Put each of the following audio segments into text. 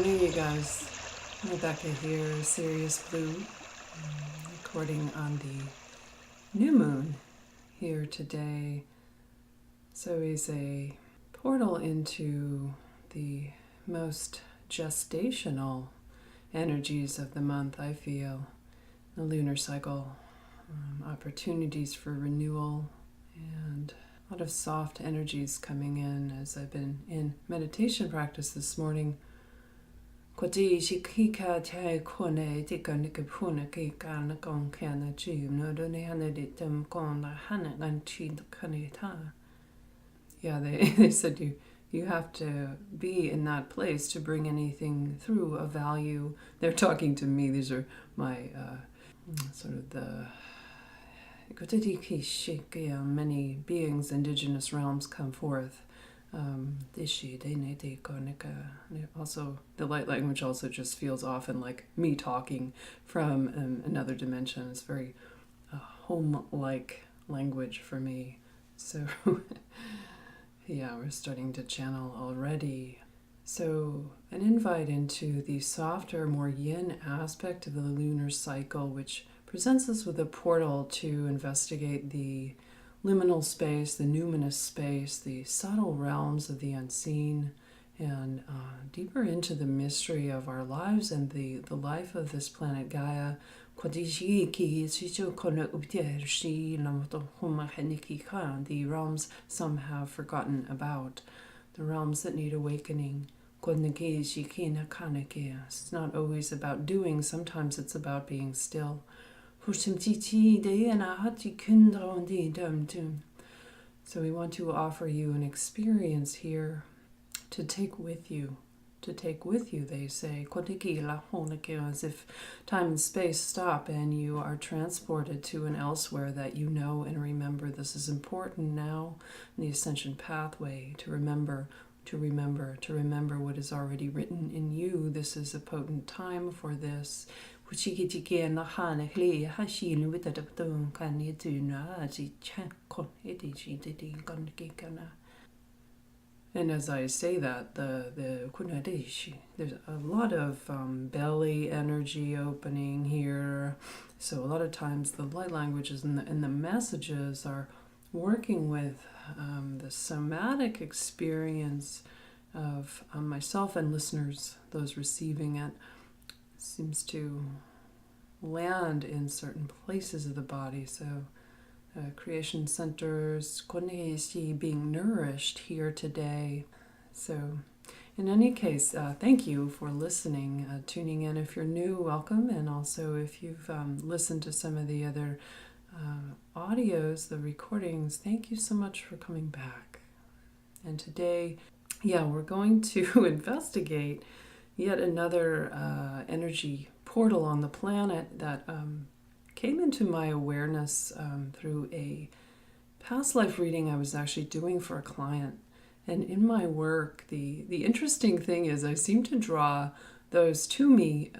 morning, you guys. Rebecca here, Sirius Blue, recording on the new moon here today. So it's a portal into the most gestational energies of the month, I feel. The lunar cycle, opportunities for renewal, and a lot of soft energies coming in as I've been in meditation practice this morning. Kwati shikika tai kone tika nikapuna kika nakon kana jim no done haneditum kon la hanaganchi kanita. Yeah, they said you have to be in that place to bring anything through of value. They're talking to me. These are my sort of the many beings, indigenous realms come forth. Also, the light language also just feels often like me talking from another dimension. It's very home-like language for me. So, yeah, we're starting to channel already. So, an invite into the softer, more yin aspect of the lunar cycle, which presents us with a portal to investigate the liminal space, the numinous space, the subtle realms of the unseen, and deeper into the mystery of our lives and the life of this planet Gaia. The realms some have forgotten about, the realms that need awakening. It's not always about doing, sometimes it's about being still. So we want to offer you an experience here to take with you. To take with you, they say, as if time and space stop and you are transported to an elsewhere that you know and remember. This is important now in the ascension pathway, to remember what is already written in you. This is a potent time for this. And as I say that, there's a lot of belly energy opening here. So a lot of times the light languages and the messages are working with the somatic experience of myself and listeners, those receiving it. Seems to land in certain places of the body. So creation centers, being nourished here today. So in any case, thank you for listening, tuning in. If you're new, welcome. And also if you've listened to some of the other audios, the recordings, thank you so much for coming back. And today, we're going to investigate yet another energy portal on the planet that came into my awareness through a past life reading I was actually doing for a client. And in my work, the interesting thing is I seem to draw those to me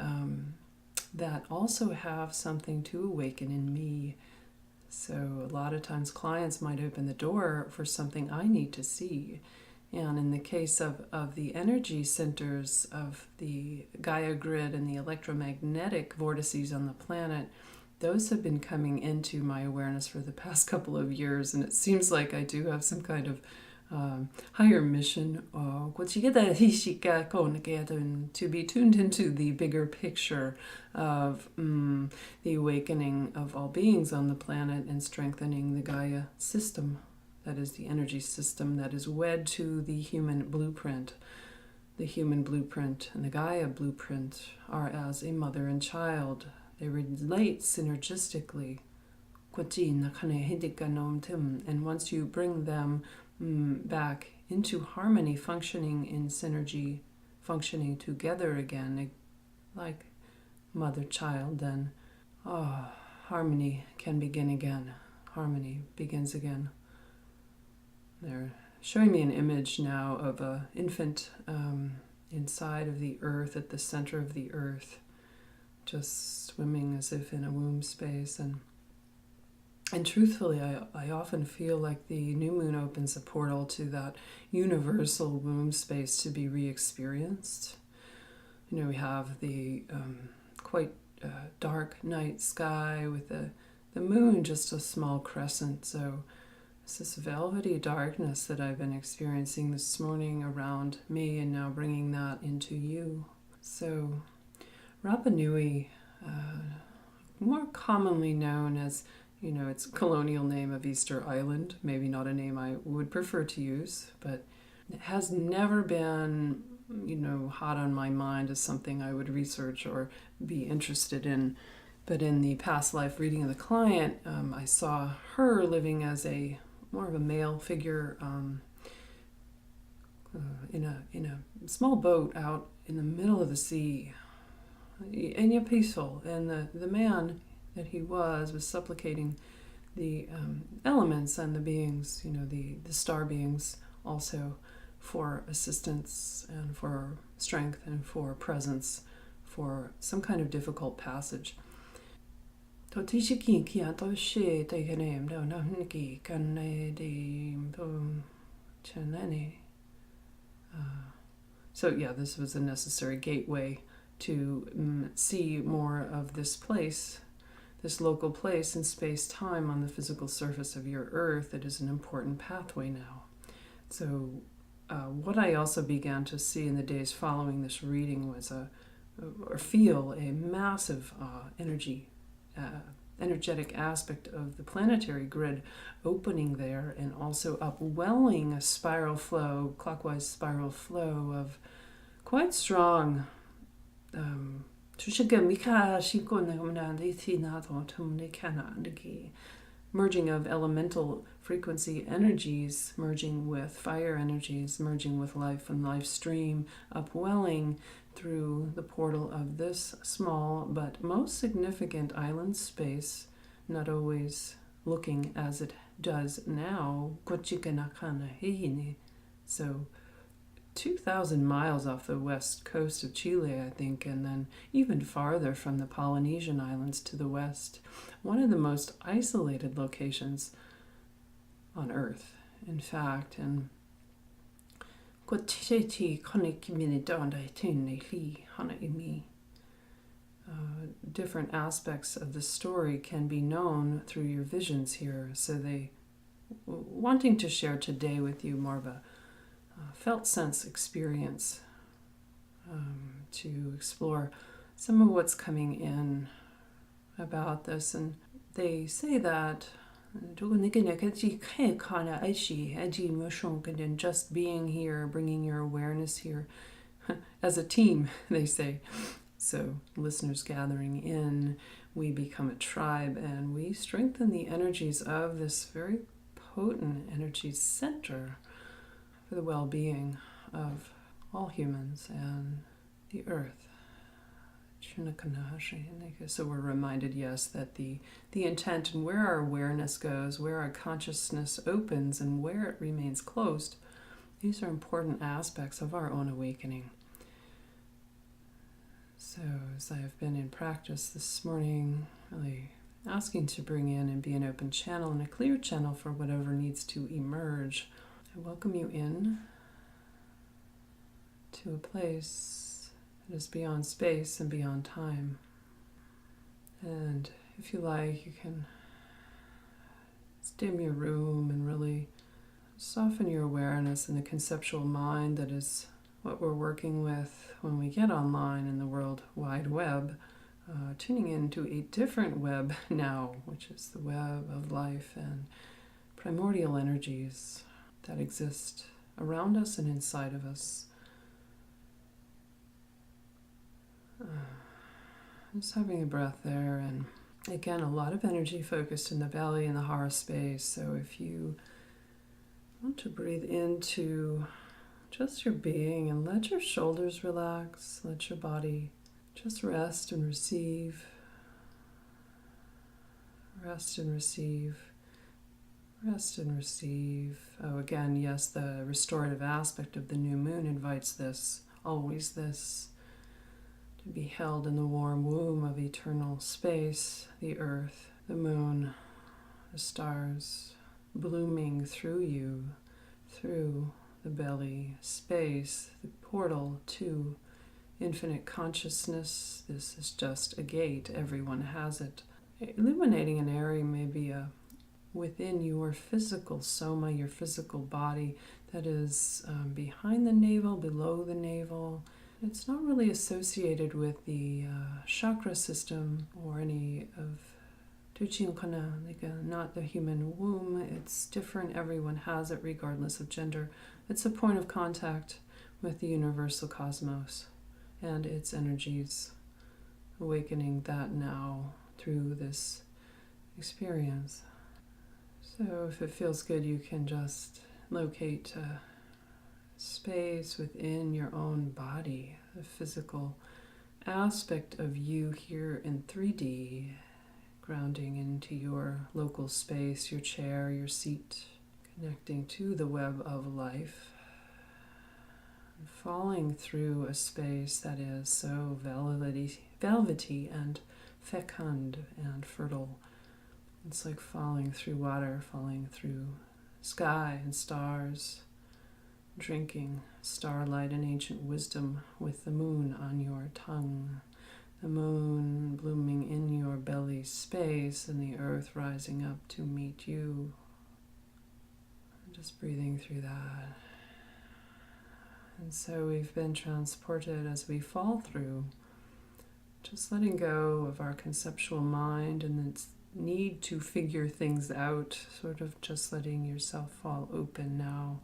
that also have something to awaken in me. So a lot of times clients might open the door for something I need to see. And in the case of the energy centers of the Gaia grid and the electromagnetic vortices on the planet, those have been coming into my awareness for the past couple of years, and it seems like I do have some kind of higher mission to be tuned into the bigger picture of the awakening of all beings on the planet and strengthening the Gaia system. That is the energy system that is wed to the human blueprint. The human blueprint and the Gaia blueprint are as a mother and child. They relate synergistically. And once you bring them back into harmony, functioning in synergy, functioning together again, like mother-child, then harmony can begin again. Harmony begins again. They're showing me an image now of an infant inside of the earth, at the center of the earth, just swimming as if in a womb space. And truthfully, I often feel like the new moon opens a portal to that universal womb space to be re-experienced. we have the quite dark night sky with the moon just a small crescent. So it's this velvety darkness that I've been experiencing this morning around me, and now bringing that into you. So Rapa Nui, more commonly known as, its colonial name of Easter Island, maybe not a name I would prefer to use, but it has never been, hot on my mind as something I would research or be interested in. But in the past life reading of the client, I saw her living as more of a male figure in a small boat out in the middle of the sea, and yet peaceful. And the man that he was supplicating the elements and the beings, the star beings, also for assistance and for strength and for presence for some kind of difficult passage. So yeah, this was a necessary gateway to see more of this place, this local place in space-time on the physical surface of your Earth. It is an important pathway now. So what I also began to see in the days following this reading was feel a massive energetic aspect of the planetary grid opening there, and also upwelling a spiral flow, clockwise spiral flow of quite strong merging of elemental frequency energies, merging with fire energies, merging with life and life stream, upwelling through the portal of this small but most significant island space, not always looking as it does now. So 2,000 miles off the west coast of Chile, I think, and then even farther from the Polynesian islands to the west. One of the most isolated locations on Earth, in fact. And different aspects of the story can be known through your visions here. So wanting to share today with you more of a felt sense experience, to explore some of what's coming in about this. And they say that just being here, bringing your awareness here as a team, they say. So listeners gathering in, we become a tribe, and we strengthen the energies of this very potent energy center for the well-being of all humans and the Earth. So we're reminded, yes, that the intent and where our awareness goes, where our consciousness opens and where it remains closed, these are important aspects of our own awakening. So as I have been in practice this morning, really asking to bring in and be an open channel and a clear channel for whatever needs to emerge, I welcome you in to a place that is beyond space and beyond time. And if you like, you can dim your room and really soften your awareness in the conceptual mind that is what we're working with when we get online in the World Wide Web, tuning into a different web now, which is the web of life and primordial energies that exist around us and inside of us. Just having a breath there, and again, a lot of energy focused in the belly and the heart space. So if you want to breathe into just your being and let your shoulders relax, let your body just rest and receive, rest and receive, rest and receive. Oh, again, yes, the restorative aspect of the new moon invites this, always this, to be held in the warm womb of eternal space, the earth, the moon, the stars, blooming through you, through the belly space, the portal to infinite consciousness. This is just a gate. Everyone has it. Illuminating an area may be within your physical soma, your physical body, that is behind the navel, below the navel. It's not really associated with the chakra system or any of not the human womb. It's different. Everyone has it regardless of gender. It's a point of contact with the universal cosmos and its energies, awakening that now through this experience. So if it feels good, you can just locate a space within your own body, the physical aspect of you here in 3D, grounding into your local space, your chair, your seat, connecting to the web of life, and falling through a space that is so velvety and fecund and fertile. It's like falling through water, falling through sky and stars, drinking starlight and ancient wisdom with the moon on your tongue. The moon blooming in your belly space and the earth rising up to meet you. Just breathing through that. And so we've been transported as we fall through, just letting go of our conceptual mind and its need to figure things out, sort of just letting yourself fall open now.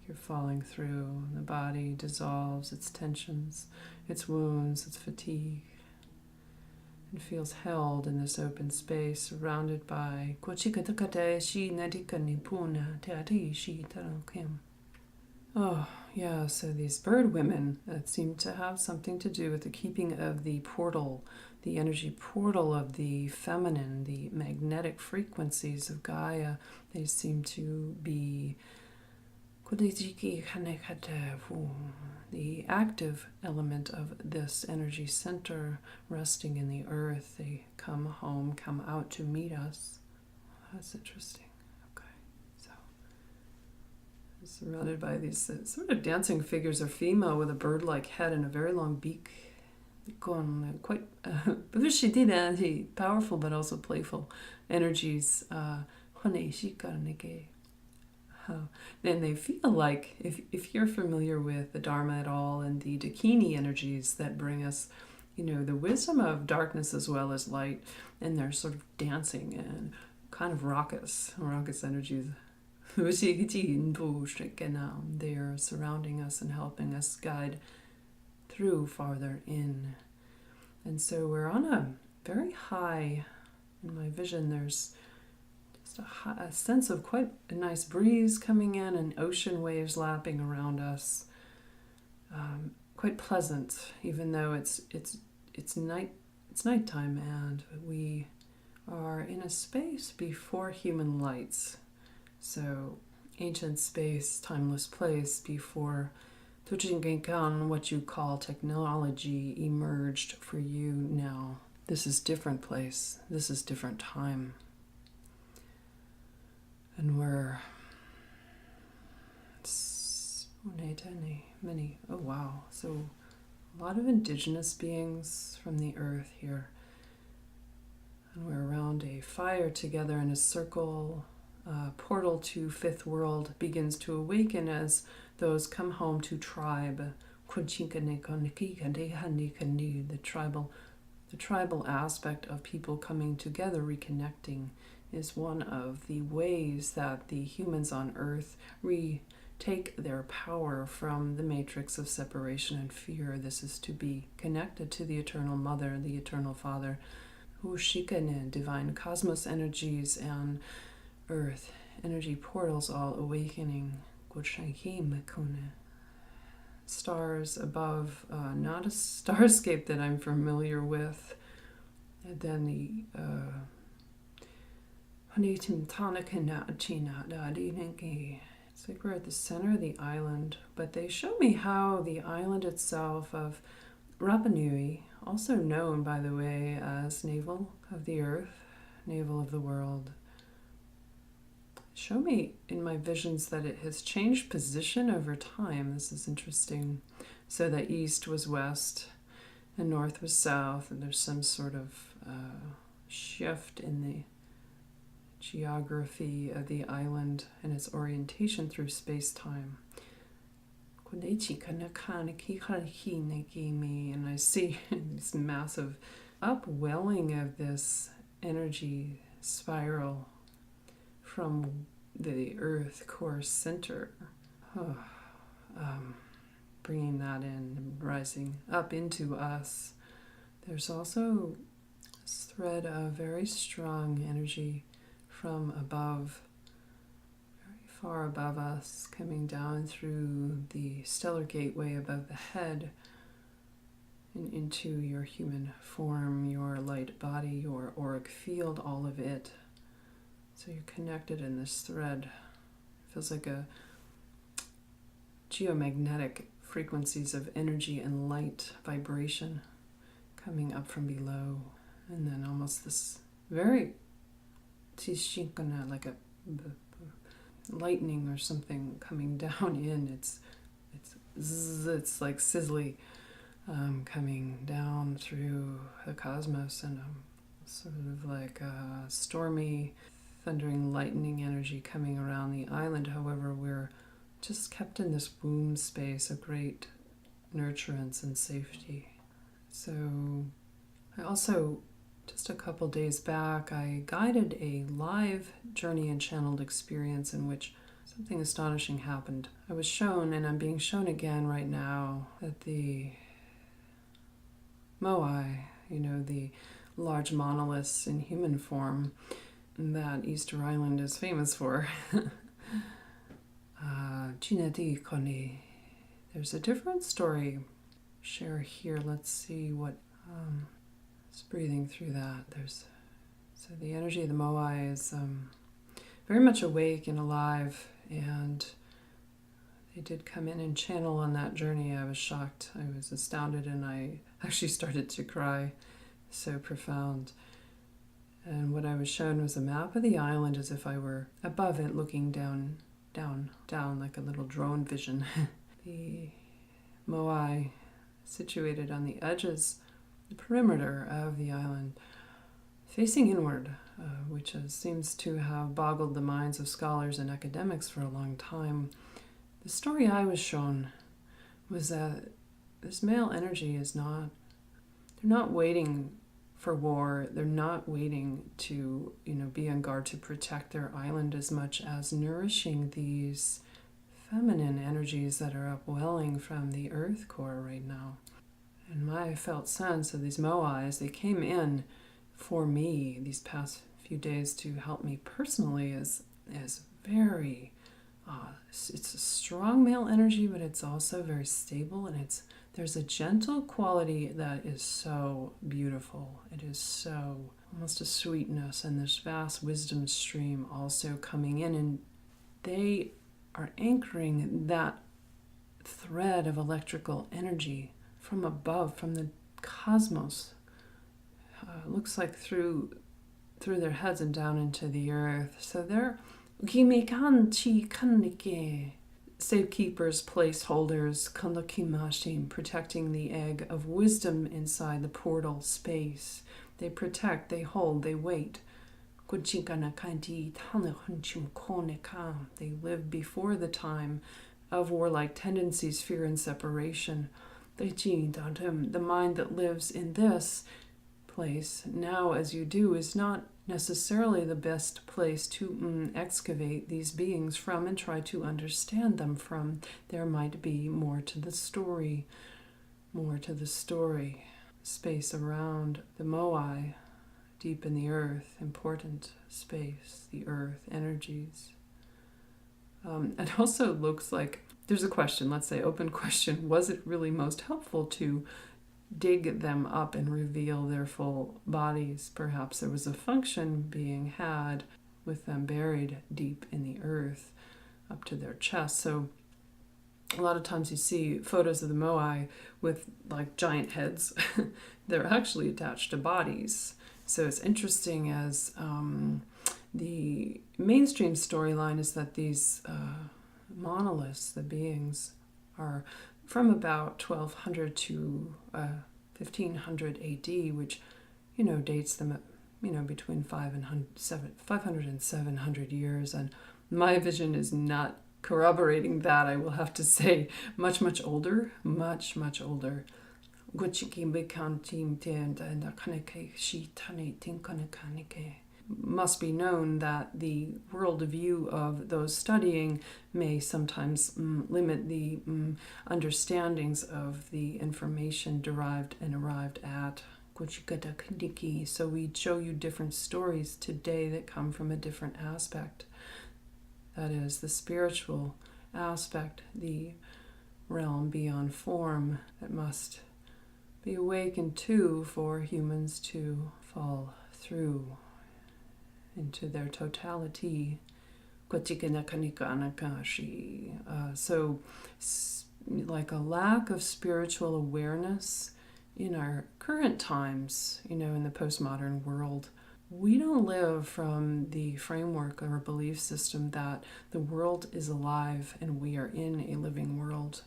You're falling through, the body dissolves its tensions, its wounds, its fatigue, and feels held in this open space, surrounded by oh, yeah, so these bird women that seem to have something to do with the keeping of the portal, the energy portal of the feminine, the magnetic frequencies of Gaia. They seem to be the active element of this energy center resting in the earth. They come home, come out to meet us. That's interesting. Okay, so surrounded by these sort of dancing figures of female with a bird-like head and a very long beak. Quite powerful but also playful energies. And they feel like, if you're familiar with the Dharma at all and the Dakini energies that bring us, the wisdom of darkness as well as light, and they're sort of dancing and kind of raucous energies. They are surrounding us and helping us guide through farther in. And so we're on a very high, in my vision, there's a sense of quite a nice breeze coming in and ocean waves lapping around us. Quite pleasant, even though it's nighttime and we are in a space before human lights. So ancient space, timeless place before what you call technology emerged for you now. This is different place. This is different time. And we're many, oh wow, so a lot of indigenous beings from the earth here. And we're around a fire together in a circle. Portal to fifth world begins to awaken as those come home to tribe. The tribal aspect of people coming together, reconnecting, is one of the ways that the humans on Earth retake their power from the matrix of separation and fear. This is to be connected to the Eternal Mother, the Eternal Father, Ushikane, divine cosmos energies, and Earth energy portals all awakening. Stars above, not a starscape that I'm familiar with. And then the it's like we're at the center of the island, but they show me how the island itself of Rapa Nui, also known, by the way, as Navel of the Earth, Navel of the World, show me in my visions that it has changed position over time. This is interesting. So that east was west and north was south, and there's some sort of shift in the geography of the island and its orientation through space-time. And I see this massive upwelling of this energy spiral from the earth core center. Bringing that in and rising up into us. There's also this thread of very strong energy from above, very far above us, coming down through the stellar gateway above the head and into your human form, your light body, your auric field, all of it. So you're connected in this thread. It feels like a geomagnetic frequencies of energy and light vibration coming up from below, and then almost this very like a lightning or something coming down in. It's like sizzly, coming down through the cosmos, and sort of like a stormy, thundering, lightning energy coming around the island. However, we're just kept in this womb space of great nurturance and safety. So I also, just a couple days back, I guided a live journey and channeled experience in which something astonishing happened. I was shown, and I'm being shown again right now, that the Moai, the large monoliths in human form that Easter Island is famous for, there's a different story share here. Let's see what is breathing through that. So the energy of the Moai is very much awake and alive, and they did come in and channel on that journey. I was shocked, I was astounded, and I actually started to cry. So profound. And what I was shown was a map of the island as if I were above it, looking down like a little drone vision. The Moai situated on the edges, the perimeter of the island, facing inward, which seems to have boggled the minds of scholars and academics for a long time. The story I was shown was that this male energy they're not waiting for war. They're not waiting to, be on guard to protect their island as much as nourishing these feminine energies that are upwelling from the earth core right now. And my felt sense of these Moais, they came in for me these past few days to help me personally is very, it's a strong male energy, but it's also very stable, and there's a gentle quality that is so beautiful. It is so almost a sweetness, and this vast wisdom stream also coming in, and they are anchoring that thread of electrical energy from above, from the cosmos. Looks like through their heads and down into the earth. So they're safekeepers, placeholders, kandakimashin, protecting the egg of wisdom inside the portal space. They protect, they hold, they wait. They live before the time of warlike tendencies, fear, and separation. The mind that lives in this place now as you do is not necessarily the best place to excavate these beings from and try to understand them from. There might be more to the story. Space around the Moai, deep in the earth, important space, the earth, energies. It also looks like there's a question, let's say open question, was it really most helpful to dig them up and reveal their full bodies? Perhaps there was a function being had with them buried deep in the earth up to their chest. So a lot of times you see photos of the Moai with like giant heads. They're actually attached to bodies. So it's interesting as the mainstream storyline is that these monoliths, the beings, are from about 1200 to 1500 AD, which, dates them, between 500 and 700 years. And my vision is not corroborating that, I will have to say. Much, much older, much, much older. Must be known that the worldview of those studying may sometimes limit the understandings of the information derived and arrived at. So we show you different stories today that come from a different aspect. That is the spiritual aspect, the realm beyond form that must be awakened to for humans to fall through into their totality. So, like a lack of spiritual awareness in our current times, in the postmodern world, we don't live from the framework or belief system that the world is alive and we are in a living world.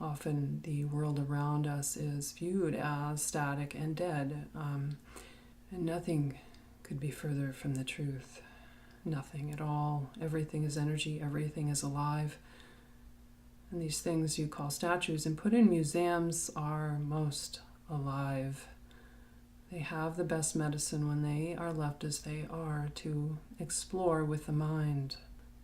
Often the world around us is viewed as static and dead, and nothing could be further from the truth. Nothing at all. Everything is energy, everything is alive. And these things you call statues and put in museums are most alive. They have the best medicine when they are left as they are to explore with the mind.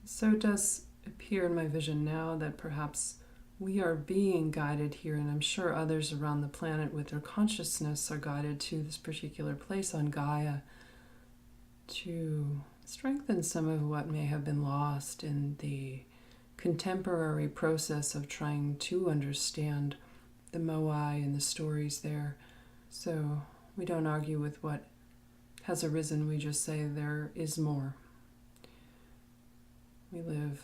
So it does appear in my vision now that perhaps we are being guided here, and I'm sure others around the planet with their consciousness are guided to this particular place on Gaia to strengthen some of what may have been lost in the contemporary process of trying to understand the Moai and the stories there. So we don't argue with what has arisen, we just say there is more. We live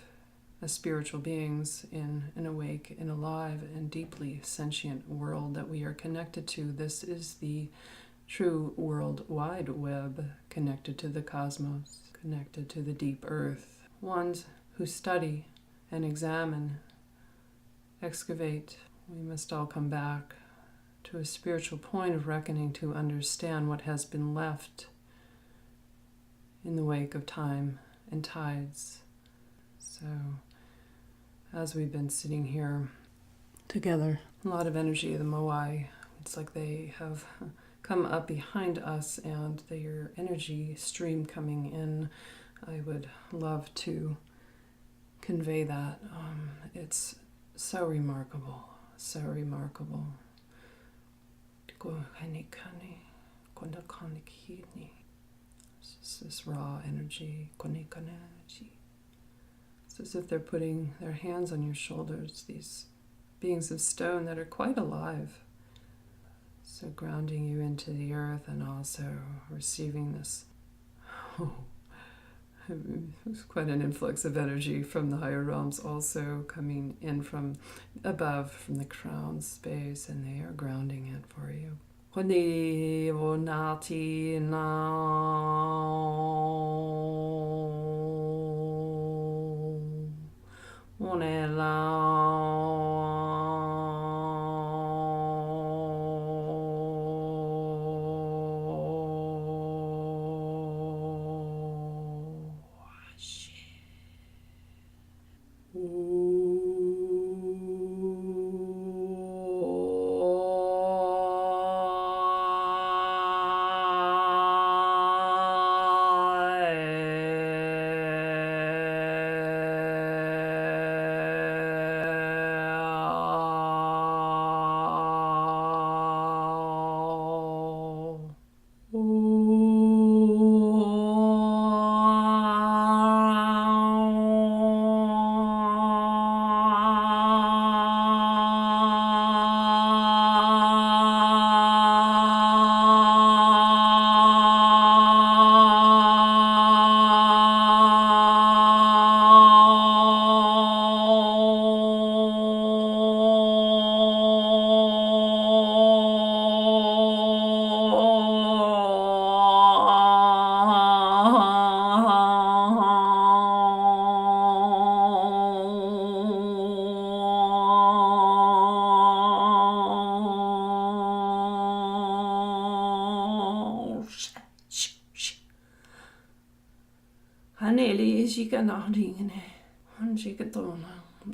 as spiritual beings in an awake and alive and deeply sentient world that we are connected to. This is the true World Wide Web, connected to the cosmos, connected to the deep earth. Ones who study and examine, excavate. We must all come back to a spiritual point of reckoning to understand what has been left in the wake of time and tides. So, as we've been sitting here together, a lot of energy of the Moai, it's like they have come up behind us and their energy stream coming in. I would love to convey that. It's so remarkable, so remarkable. It's this raw energy. It's as if they're putting their hands on your shoulders, these beings of stone that are quite alive. So grounding you into the earth and also receiving this. There's quite an influx of energy from the higher realms also coming in from above, from the crown space, and they are grounding it for you.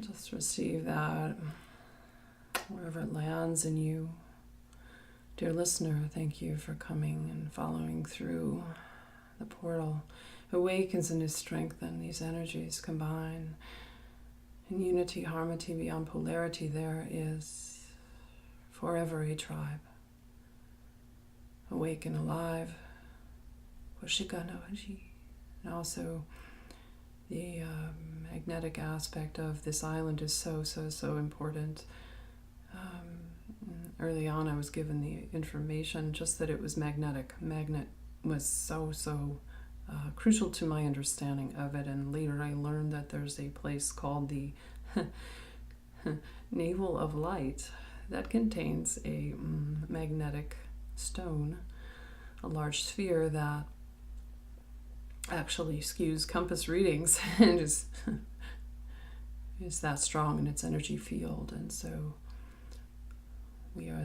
Just receive that wherever it lands in you. Dear listener, thank you for coming and following through the portal. Awakens and is strengthened. These energies combine. In unity, harmony, beyond polarity, there is forever a tribe. Awake and alive. And also, the magnetic aspect of this island is so important. Early on, I was given the information just that it was magnetic. Magnet was so crucial to my understanding of it, and later I learned that there's a place called the Navel of Light that contains a magnetic stone, a large sphere that actually skews compass readings and is that strong in its energy field. And so we are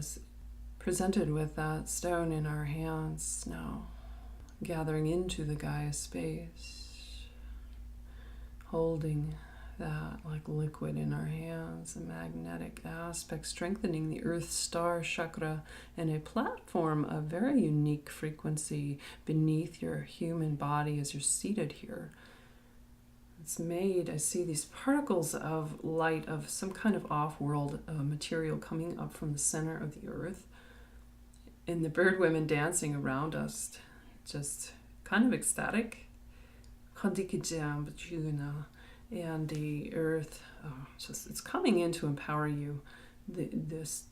presented with that stone in our hands now, gathering into the Gaia space, holding that like liquid in our hands, a magnetic aspect, strengthening the earth star chakra and a platform of very unique frequency beneath your human body as you're seated here. It's made, I see these particles of light of some kind of off-world material coming up from the center of the earth, and the birdwomen dancing around us, just kind of ecstatic. And the earth, it's coming in to empower you. These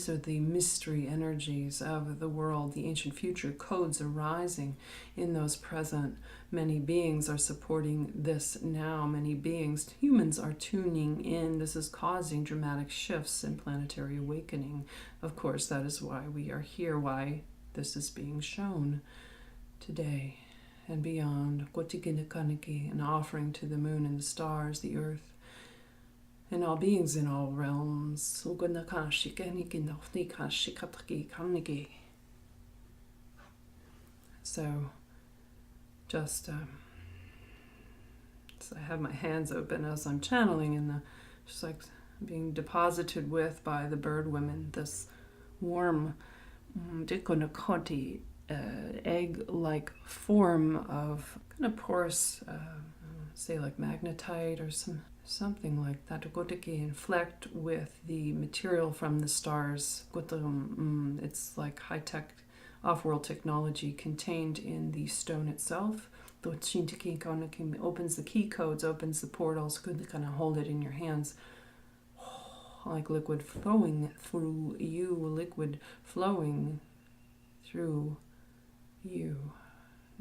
are the mystery energies of the world, the ancient future codes arising in those present. Many beings are supporting this now. Many beings, humans, are tuning in. This is causing dramatic shifts in planetary awakening. Of course, that is why we are here, why this is being shown today and beyond. An offering to the moon and the stars, the earth, and all beings in all realms. So, just so I have my hands open as I'm channeling, and just like being deposited with by the bird women, this warm egg-like form of kind of porous, say like magnetite or something like that. Inflect with the material from the stars. It's like high-tech, off-world technology contained in the stone itself. Opens the key codes, opens the portals. Kind of hold it in your hands, like liquid flowing through you, liquid flowing through you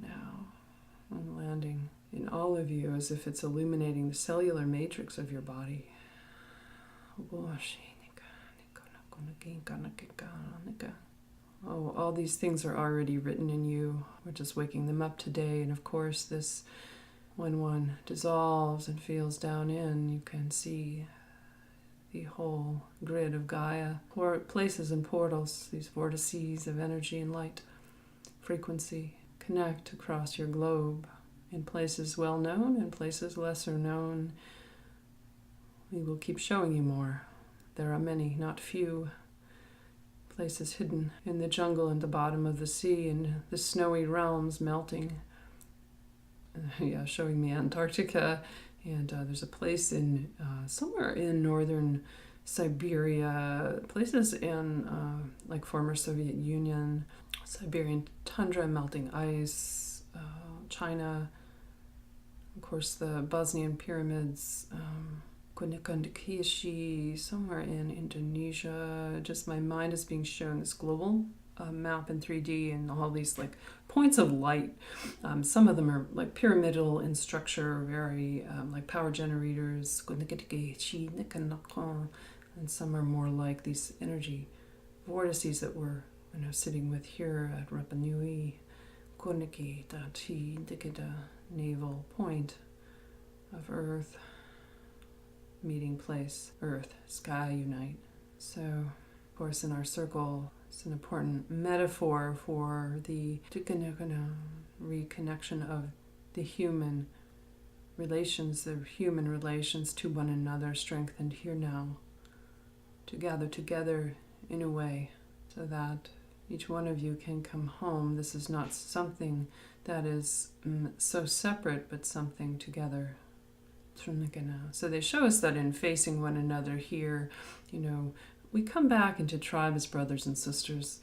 now, and landing in all of you as if it's illuminating the cellular matrix of your body. Oh, all these things are already written in you. We're just waking them up today. And of course, this, when one dissolves and feels down in, you can see the whole grid of Gaia, or places and portals, these vortices of energy and light, frequency, connect across your globe in places well known and places lesser known. We will keep showing you more. There are many, not few, places hidden in the jungle and the bottom of the sea and the snowy realms melting. Showing me Antarctica. And there's a place in somewhere in northern Siberia, places in like former Soviet Union, Siberian tundra, melting ice, China, of course the Bosnian pyramids, somewhere in Indonesia. Just my mind is being shown this global map in 3D and all these like points of light. Some of them are like pyramidal in structure, very like power generators, and some are more like these energy vortices that we're sitting with here at Rapa Nui, navel point of Earth, meeting place, Earth, sky unite. So, of course, in our circle, it's an important metaphor for the reconnection of the human relations to one another strengthened here now, to gather together in a way so that each one of you can come home. This is not something that is so separate, but something together. So they show us that in facing one another here, we come back into tribe as brothers and sisters.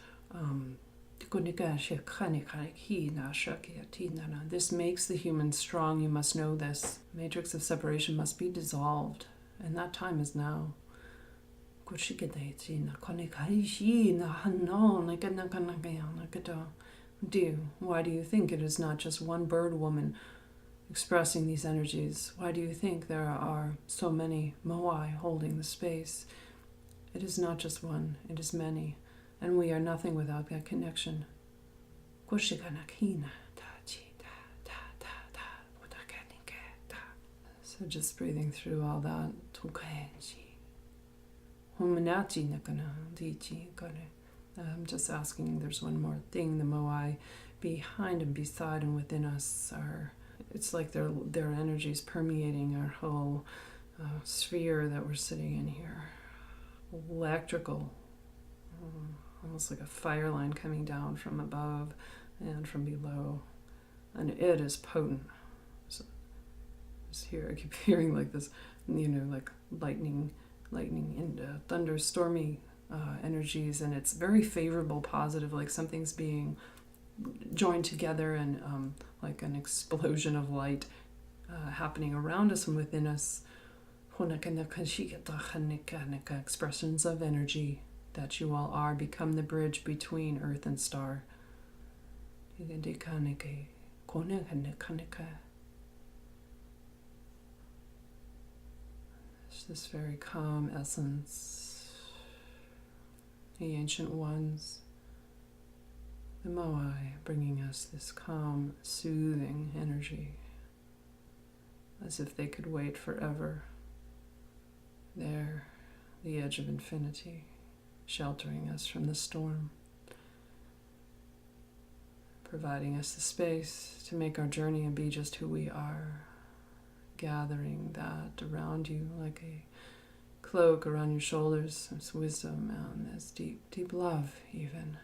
This makes the human strong. You must know this. Matrix of separation must be dissolved, and that time is now. Why do you think it is not just one bird woman expressing these energies? Why do you think there are so many Moai holding the space? It is not just one, it is many, and we are nothing without that connection. So just breathing through all that. I'm just asking, there's one more thing. The Moai behind and beside and within us are, it's like their energies permeating our whole sphere that we're sitting in here. Electrical, almost like a fire line coming down from above and from below, and it is potent. So here I keep hearing like this, like lightning and thunderstormy energies, and it's very favorable, positive, like something's being joined together, and like an explosion of light happening around us and within us. Expressions of energy that you all are, become the bridge between earth and star. It's this very calm essence. The ancient ones, the Moai, bringing us this calm, soothing energy, as if they could wait forever there, the edge of infinity, sheltering us from the storm, providing us the space to make our journey and be just who we are, gathering that around you like a cloak around your shoulders. There's wisdom and there's deep, deep love even.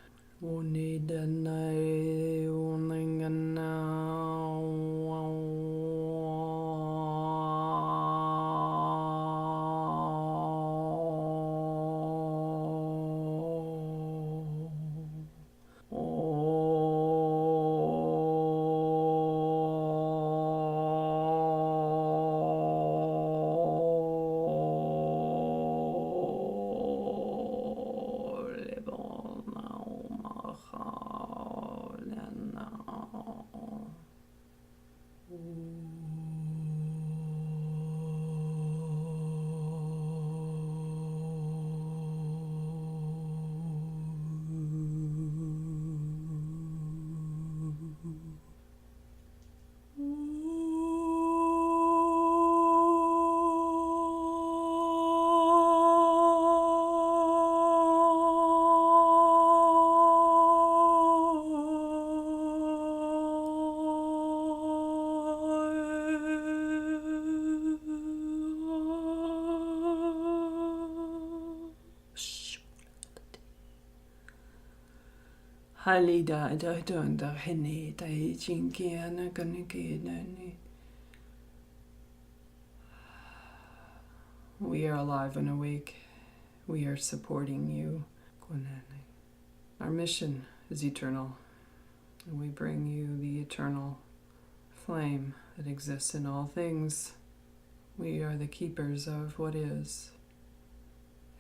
We are alive and awake. We are supporting you. Our mission is eternal, and we bring you the eternal flame that exists in all things. We are the keepers of what is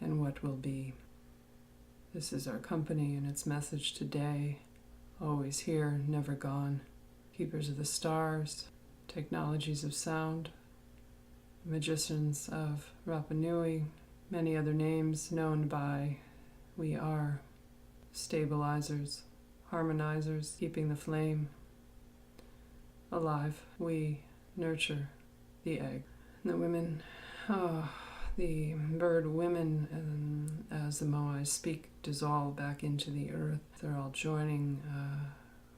and what will be. This is our company and its message today. Always here, never gone. Keepers of the stars, technologies of sound, magicians of Rapa Nui, many other names known by. We are stabilizers, harmonizers, keeping the flame alive. We nurture the egg. The women, the bird women, as the Moai speak, dissolve back into the earth. They're all joining,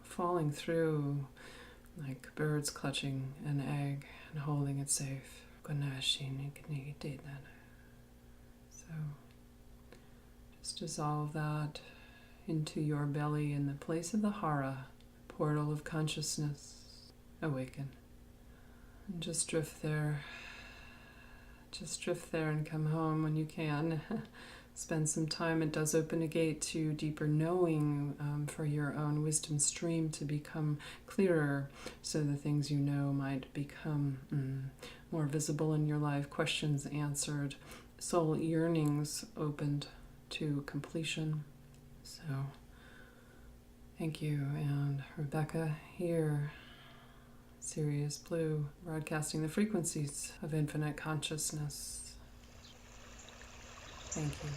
falling through like birds clutching an egg and holding it safe. So just dissolve that into your belly in the place of the hara, portal of consciousness. Awaken. And just drift there. Just drift there and come home when you can. Spend some time. It does open a gate to deeper knowing, for your own wisdom stream to become clearer, so the things you know might become more visible in your life, questions answered, soul yearnings opened to completion. So, thank you. And Rebecca here, Sirius Blue, broadcasting the frequencies of infinite consciousness. Thank you.